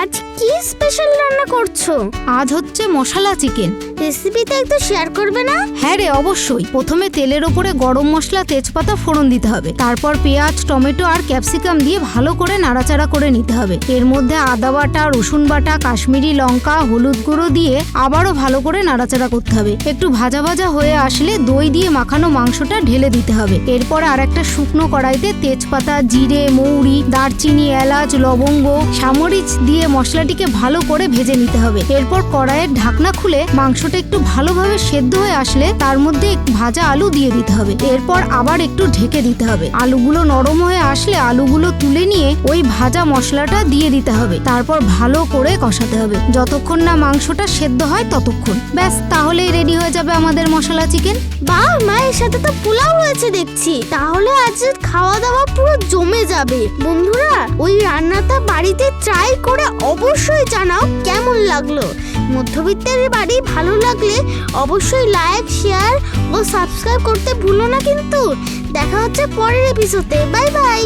আজ কি স্পেশাল রান্না করছো? আজ হচ্ছে মশলা চিকেন। রেসিপিটা একটু শেয়ার করবে না? হ্যাঁ রে, অবশ্যই। প্রথমে তেলের ওপরে গরম মশলা, তেজপাতা ফোড়ন দিতে হবে। তারপর পেঁয়াজ, টমেটো আর ক্যাপসিকাম দিয়ে ভালো করে নাড়াচাড়া করে নিতে হবে। এর মধ্যে আদা বাটা, রসুন বাটা, কাশ্মীরি লঙ্কা, হলুদ গুঁড়ো দিয়ে আবারও ভালো করে নাড়াচাড়া করতে হবে। একটু ভাজা ভাজা হয়ে আসলে দই দিয়ে মাখানো মাংসটা ঢেলে দিতে হবে। এরপর আর একটা শুকনো কড়াইতে তেজপাতা, জিরে, মৌরি, দারচিনি, এলাচ, লবঙ্গ, সামরিচ দিয়ে মশলাটিকে ভালো করে ভেজে নিতে হবে। এরপর কড়াইয়ের ঢাকনা খুলে মাংসটা একটু ভালোভাবে সেদ্ধ হয়ে আসলে তার মধ্যে ভাজা আলু দিয়ে দিতে হবে। এরপর আবার একটু ঢেকে দিতে হবে। আলুগুলো নরম হয়ে আসলে আলুগুলো তুলে নিয়ে ওই ভাজা মশলাটা দিয়ে দিতে হবে। তারপর ভালো করে কষাতে হবে যতক্ষণ না মাংসটা সেদ্ধ হয় ততক্ষণ। ব্যাস, তাহলেই রেডি হয়ে যাবে আমাদের মশলা চিকেন। বাহ, মায়ের সাথে তো পোলাও হয়েছে দেখছি। তাহলে আজ খাওয়া দাওয়া পুরো জমে যাবে। বন্ধুরা, ওই রান্নাটা বাড়িতে ট্রাই করে অবশ্যই জানাও কেমন লাগলো। মধ্যবিত্তের বাড়ি ভালো লাগলে অবশ্যই লাইক, শেয়ার ও সাবস্ক্রাইব করতে ভুলো না কিন্তু। দেখা হচ্ছে পরের এপিসোডে। Bye bye.